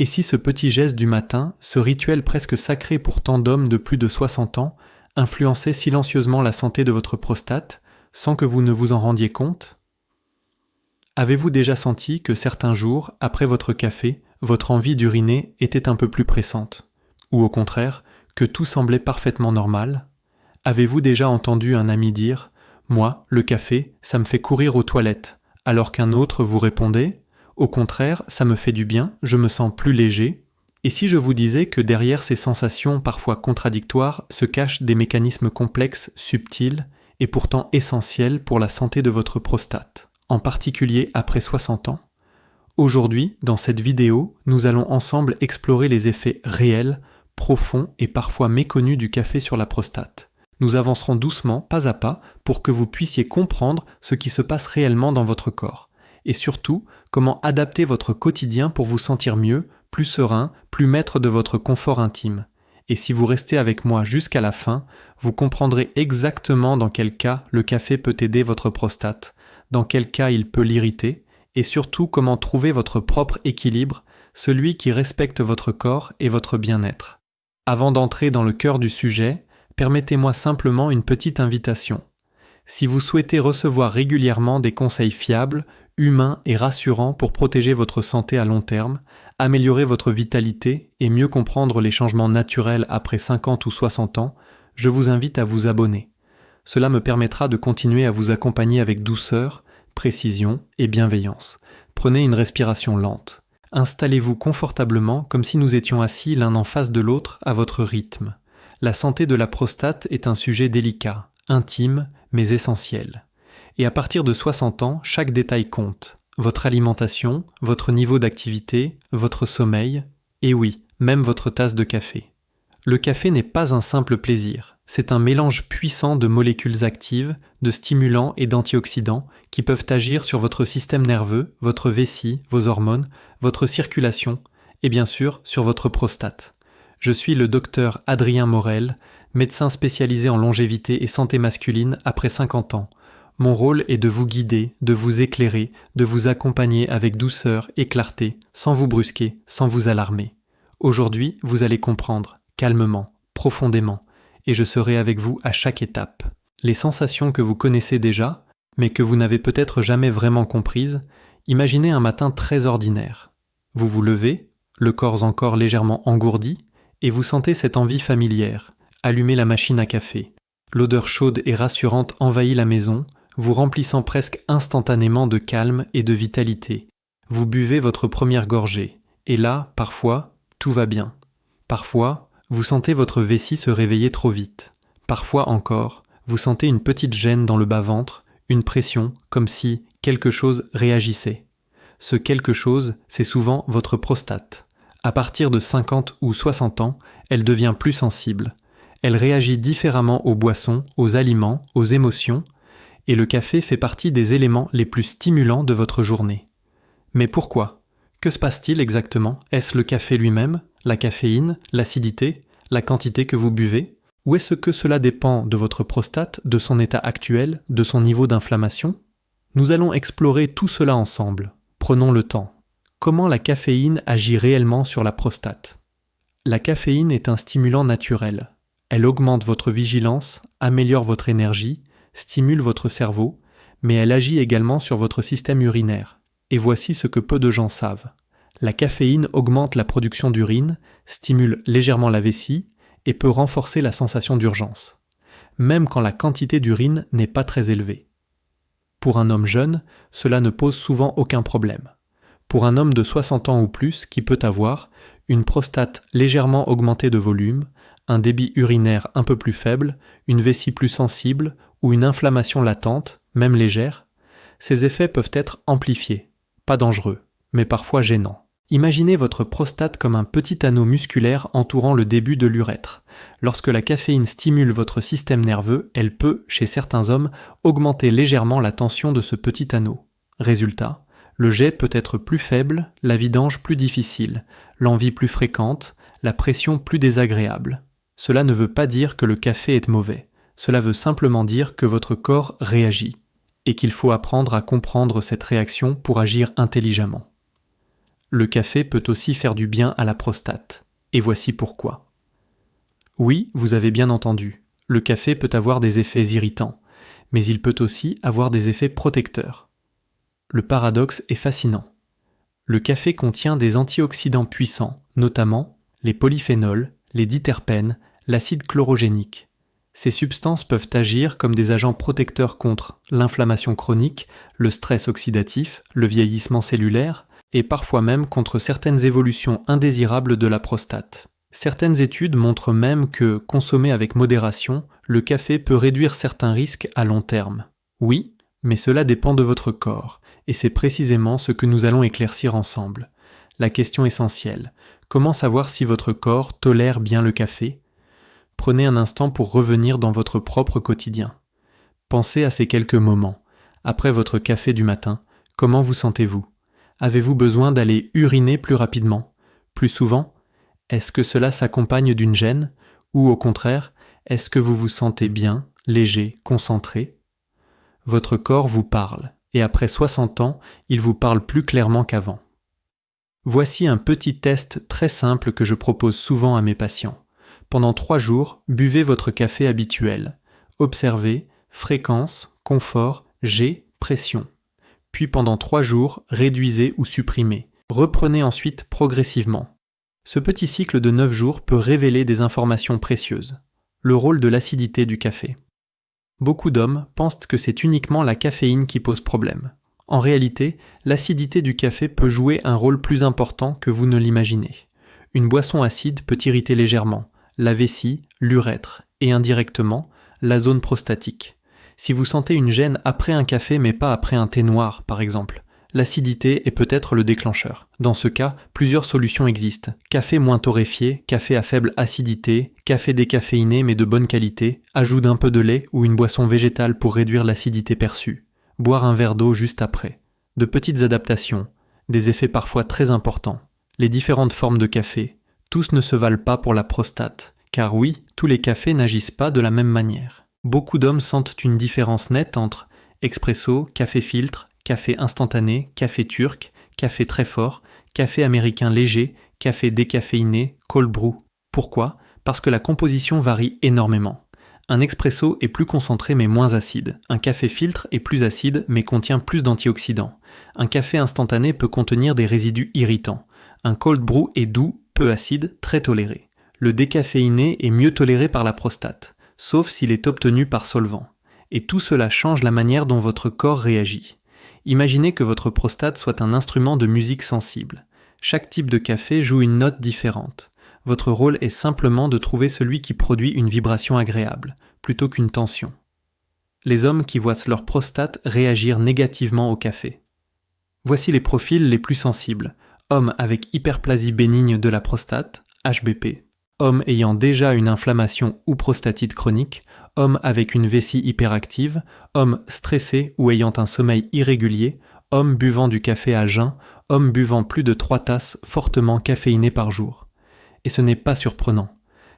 Et si ce petit geste du matin, ce rituel presque sacré pour tant d'hommes de plus de 60 ans, influençait silencieusement la santé de votre prostate, sans que vous ne vous en rendiez compte? Avez-vous déjà senti que certains jours, après votre café, votre envie d'uriner était un peu plus pressante? Ou au contraire, que tout semblait parfaitement normal? Avez-vous déjà entendu un ami dire « Moi, le café, ça me fait courir aux toilettes », alors qu'un autre vous répondait « Au contraire, ça me fait du bien, je me sens plus léger ». Et si je vous disais que derrière ces sensations parfois contradictoires se cachent des mécanismes complexes, subtils et pourtant essentiels pour la santé de votre prostate, en particulier après 60 ans? Aujourd'hui, dans cette vidéo, nous allons ensemble explorer les effets réels, profonds et parfois méconnus du café sur la prostate. Nous avancerons doucement, pas à pas, pour que vous puissiez comprendre ce qui se passe réellement dans votre corps, et surtout, comment adapter votre quotidien pour vous sentir mieux, plus serein, plus maître de votre confort intime. Et si vous restez avec moi jusqu'à la fin, vous comprendrez exactement dans quel cas le café peut aider votre prostate, dans quel cas il peut l'irriter, et surtout comment trouver votre propre équilibre, celui qui respecte votre corps et votre bien-être. Avant d'entrer dans le cœur du sujet, permettez-moi simplement une petite invitation. Si vous souhaitez recevoir régulièrement des conseils fiables, humains et rassurants pour protéger votre santé à long terme, améliorer votre vitalité et mieux comprendre les changements naturels après 50 ou 60 ans, je vous invite à vous abonner. Cela me permettra de continuer à vous accompagner avec douceur, précision et bienveillance. Prenez une respiration lente. Installez-vous confortablement comme si nous étions assis l'un en face de l'autre à votre rythme. La santé de la prostate est un sujet délicat, intime, mais essentiel. Et à partir de 60 ans, chaque détail compte. Votre alimentation, votre niveau d'activité, votre sommeil, et oui, même votre tasse de café. Le café n'est pas un simple plaisir, c'est un mélange puissant de molécules actives, de stimulants et d'antioxydants qui peuvent agir sur votre système nerveux, votre vessie, vos hormones, votre circulation et bien sûr sur votre prostate. Je suis le docteur Adrien Morel, médecin spécialisé en longévité et santé masculine après 50 ans. Mon rôle est de vous guider, de vous éclairer, de vous accompagner avec douceur et clarté, sans vous brusquer, sans vous alarmer. Aujourd'hui, vous allez comprendre, calmement, profondément, et je serai avec vous à chaque étape. Les sensations que vous connaissez déjà, mais que vous n'avez peut-être jamais vraiment comprises, imaginez un matin très ordinaire. Vous vous levez, le corps encore légèrement engourdi, et vous sentez cette envie familière. Allumez la machine à café. L'odeur chaude et rassurante envahit la maison, vous remplissant presque instantanément de calme et de vitalité. Vous buvez votre première gorgée, et là, parfois, tout va bien. Parfois, vous sentez votre vessie se réveiller trop vite. Parfois encore, vous sentez une petite gêne dans le bas-ventre, une pression, comme si quelque chose réagissait. Ce quelque chose, c'est souvent votre prostate. À partir de 50 ou 60 ans, elle devient plus sensible. Elle réagit différemment aux boissons, aux aliments, aux émotions, et le café fait partie des éléments les plus stimulants de votre journée. Mais pourquoi? Que se passe-t-il exactement? Est-ce le café lui-même, la caféine, l'acidité, la quantité que vous buvez? Ou est-ce que cela dépend de votre prostate, de son état actuel, de son niveau d'inflammation? Nous allons explorer tout cela ensemble. Prenons le temps. Comment la caféine agit réellement sur la prostate? La caféine est un stimulant naturel. Elle augmente votre vigilance, améliore votre énergie, stimule votre cerveau, mais elle agit également sur votre système urinaire. Et voici ce que peu de gens savent. La caféine augmente la production d'urine, stimule légèrement la vessie et peut renforcer la sensation d'urgence, même quand la quantité d'urine n'est pas très élevée. Pour un homme jeune, cela ne pose souvent aucun problème. Pour un homme de 60 ans ou plus qui peut avoir une prostate légèrement augmentée de volume, un débit urinaire un peu plus faible, une vessie plus sensible ou une inflammation latente, même légère, ces effets peuvent être amplifiés, pas dangereux, mais parfois gênants. Imaginez votre prostate comme un petit anneau musculaire entourant le début de l'urètre. Lorsque la caféine stimule votre système nerveux, elle peut, chez certains hommes, augmenter légèrement la tension de ce petit anneau. Résultat, le jet peut être plus faible, la vidange plus difficile, l'envie plus fréquente, la pression plus désagréable. Cela ne veut pas dire que le café est mauvais. Cela veut simplement dire que votre corps réagit et qu'il faut apprendre à comprendre cette réaction pour agir intelligemment. Le café peut aussi faire du bien à la prostate. Et voici pourquoi. Oui, vous avez bien entendu, le café peut avoir des effets irritants, mais il peut aussi avoir des effets protecteurs. Le paradoxe est fascinant. Le café contient des antioxydants puissants, notamment les polyphénols, les diterpènes, l'acide chlorogénique. Ces substances peuvent agir comme des agents protecteurs contre l'inflammation chronique, le stress oxydatif, le vieillissement cellulaire, et parfois même contre certaines évolutions indésirables de la prostate. Certaines études montrent même que, consommé avec modération, le café peut réduire certains risques à long terme. Oui, mais cela dépend de votre corps, et c'est précisément ce que nous allons éclaircir ensemble. La question essentielle, comment savoir si votre corps tolère bien le café ? Prenez un instant pour revenir dans votre propre quotidien. Pensez à ces quelques moments. Après votre café du matin, comment vous sentez-vous ? Avez-vous besoin d'aller uriner plus rapidement, plus souvent ? Est-ce que cela s'accompagne d'une gêne ? Ou au contraire, est-ce que vous vous sentez bien, léger, concentré ? Votre corps vous parle, et après 60 ans, il vous parle plus clairement qu'avant. Voici un petit test très simple que je propose souvent à mes patients. Pendant 3 jours, buvez votre café habituel. Observez fréquence, confort, jet, pression. Puis pendant 3 jours, réduisez ou supprimez. Reprenez ensuite progressivement. Ce petit cycle de 9 jours peut révéler des informations précieuses. Le rôle de l'acidité du café. Beaucoup d'hommes pensent que c'est uniquement la caféine qui pose problème. En réalité, l'acidité du café peut jouer un rôle plus important que vous ne l'imaginez. Une boisson acide peut irriter légèrement la vessie, l'urètre et indirectement la zone prostatique. Si vous sentez une gêne après un café mais pas après un thé noir, par exemple, l'acidité est peut-être le déclencheur. Dans ce cas, plusieurs solutions existent. Café moins torréfié, café à faible acidité, café décaféiné mais de bonne qualité, ajout d'un peu de lait ou une boisson végétale pour réduire l'acidité perçue. Boire un verre d'eau juste après. De petites adaptations, des effets parfois très importants. Les différentes formes de café, tous ne se valent pas pour la prostate, car oui, tous les cafés n'agissent pas de la même manière. Beaucoup d'hommes sentent une différence nette entre expresso, café filtre, café instantané, café turc, café très fort, café américain léger, café décaféiné, cold brew. Pourquoi ? Parce que la composition varie énormément. Un expresso est plus concentré mais moins acide. Un café filtre est plus acide mais contient plus d'antioxydants. Un café instantané peut contenir des résidus irritants. Un cold brew est doux, peu acide, très toléré. Le décaféiné est mieux toléré par la prostate, sauf s'il est obtenu par solvant. Et tout cela change la manière dont votre corps réagit. Imaginez que votre prostate soit un instrument de musique sensible. Chaque type de café joue une note différente. Votre rôle est simplement de trouver celui qui produit une vibration agréable, plutôt qu'une tension. Les hommes qui voient leur prostate réagir négativement au café. Voici les profils les plus sensibles. Hommes avec hyperplasie bénigne de la prostate, HBP. Hommes ayant déjà une inflammation ou prostatite chronique. Hommes avec une vessie hyperactive. Hommes stressés ou ayant un sommeil irrégulier. Hommes buvant du café à jeun. Hommes buvant plus de 3 tasses fortement caféinées par jour. Et ce n'est pas surprenant,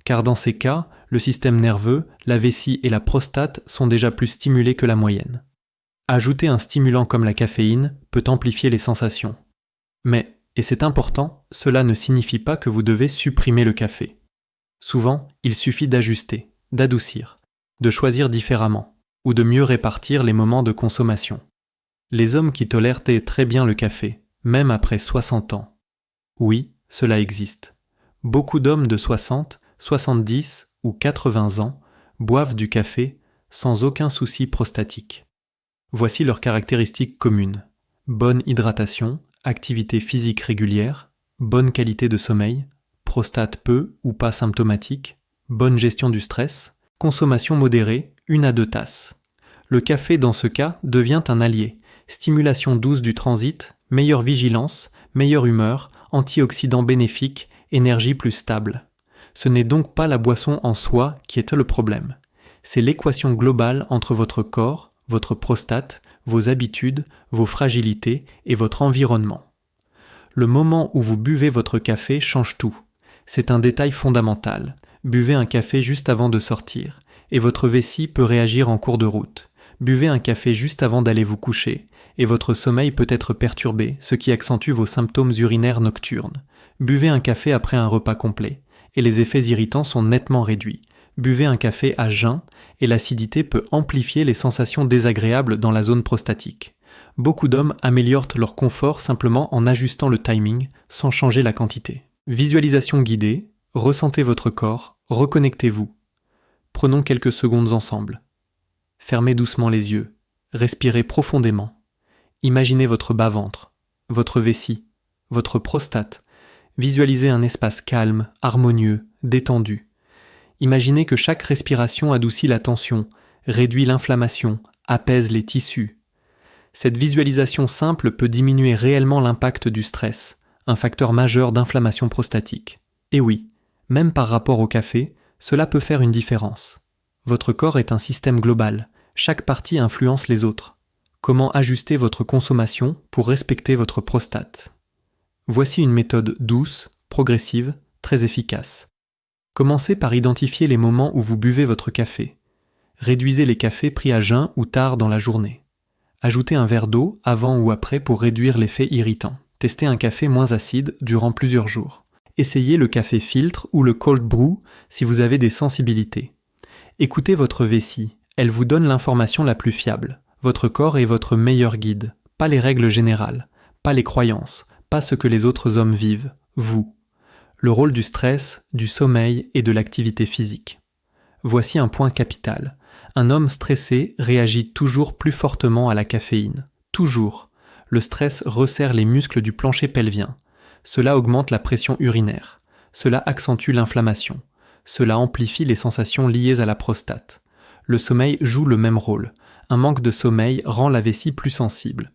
car dans ces cas, le système nerveux, la vessie et la prostate sont déjà plus stimulés que la moyenne. Ajouter un stimulant comme la caféine peut amplifier les sensations. Mais, et c'est important, cela ne signifie pas que vous devez supprimer le café. Souvent, il suffit d'ajuster, d'adoucir, de choisir différemment, ou de mieux répartir les moments de consommation. Les hommes qui tolèrent très bien le café, même après 60 ans. Oui, cela existe. Beaucoup d'hommes de 60, 70 ou 80 ans boivent du café sans aucun souci prostatique. Voici leurs caractéristiques communes. Bonne hydratation, activité physique régulière, bonne qualité de sommeil, prostate peu ou pas symptomatique, bonne gestion du stress, consommation modérée, 1 à 2 tasses. Le café dans ce cas devient un allié, stimulation douce du transit, meilleure vigilance, meilleure humeur, antioxydants bénéfiques, énergie plus stable. Ce n'est donc pas la boisson en soi qui est le problème. C'est l'équation globale entre votre corps, votre prostate, vos habitudes, vos fragilités et votre environnement. Le moment où vous buvez votre café change tout. C'est un détail fondamental. Buvez un café juste avant de sortir, et votre vessie peut réagir en cours de route. Buvez un café juste avant d'aller vous coucher, et votre sommeil peut être perturbé, ce qui accentue vos symptômes urinaires nocturnes. Buvez un café après un repas complet, et les effets irritants sont nettement réduits. Buvez un café à jeun, et l'acidité peut amplifier les sensations désagréables dans la zone prostatique. Beaucoup d'hommes améliorent leur confort simplement en ajustant le timing, sans changer la quantité. Visualisation guidée, ressentez votre corps, reconnectez-vous. Prenons quelques secondes ensemble. Fermez doucement les yeux, respirez profondément. Imaginez votre bas-ventre, votre vessie, votre prostate. Visualisez un espace calme, harmonieux, détendu. Imaginez que chaque respiration adoucit la tension, réduit l'inflammation, apaise les tissus. Cette visualisation simple peut diminuer réellement l'impact du stress, un facteur majeur d'inflammation prostatique. Et oui, même par rapport au café, cela peut faire une différence. Votre corps est un système global, chaque partie influence les autres. Comment ajuster votre consommation pour respecter votre prostate ? Voici une méthode douce, progressive, très efficace. Commencez par identifier les moments où vous buvez votre café. Réduisez les cafés pris à jeun ou tard dans la journée. Ajoutez un verre d'eau avant ou après pour réduire l'effet irritant. Testez un café moins acide durant plusieurs jours. Essayez le café filtre ou le cold brew si vous avez des sensibilités. Écoutez votre vessie, elle vous donne l'information la plus fiable. Votre corps est votre meilleur guide, pas les règles générales, pas les croyances, pas ce que les autres hommes vivent, vous. Le rôle du stress, du sommeil et de l'activité physique. Voici un point capital. Un homme stressé réagit toujours plus fortement à la caféine. Toujours. Le stress resserre les muscles du plancher pelvien. Cela augmente la pression urinaire. Cela accentue l'inflammation. Cela amplifie les sensations liées à la prostate. Le sommeil joue le même rôle. Un manque de sommeil rend la vessie plus sensible.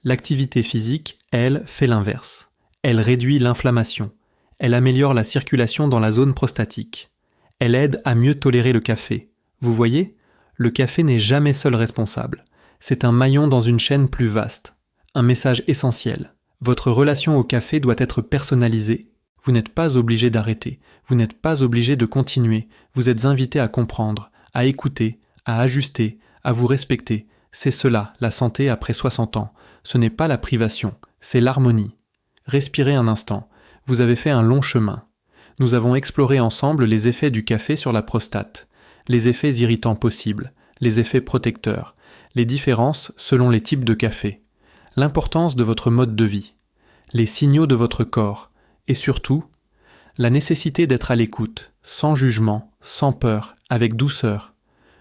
L'activité physique, elle, fait l'inverse. Elle réduit l'inflammation. Elle améliore la circulation dans la zone prostatique. Elle aide à mieux tolérer le café. Vous voyez ? Le café n'est jamais seul responsable. C'est un maillon dans une chaîne plus vaste. Un message essentiel. Votre relation au café doit être personnalisée. Vous n'êtes pas obligé d'arrêter. Vous n'êtes pas obligé de continuer. Vous êtes invité à comprendre, à écouter, à ajuster, à vous respecter. C'est cela, la santé après 60 ans. Ce n'est pas la privation, c'est l'harmonie. Respirez un instant. Vous avez fait un long chemin. Nous avons exploré ensemble les effets du café sur la prostate, les effets irritants possibles, les effets protecteurs, les différences selon les types de café, l'importance de votre mode de vie, les signaux de votre corps, et surtout, la nécessité d'être à l'écoute, sans jugement, sans peur, avec douceur.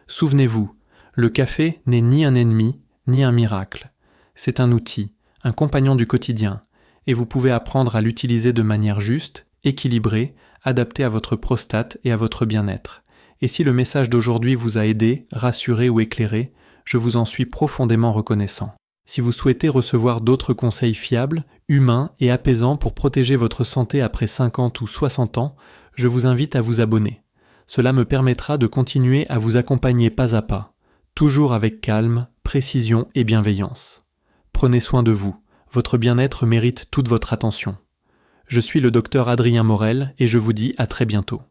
Souvenez-vous, le café n'est ni un ennemi, ni un miracle. C'est un outil, un compagnon du quotidien, et vous pouvez apprendre à l'utiliser de manière juste, équilibrée, adaptée à votre prostate et à votre bien-être. Et si le message d'aujourd'hui vous a aidé, rassuré ou éclairé, je vous en suis profondément reconnaissant. Si vous souhaitez recevoir d'autres conseils fiables, humains et apaisants pour protéger votre santé après 50 ou 60 ans, je vous invite à vous abonner. Cela me permettra de continuer à vous accompagner pas à pas, toujours avec calme, précision et bienveillance. Prenez soin de vous, votre bien-être mérite toute votre attention. Je suis le docteur Adrien Morel et je vous dis à très bientôt.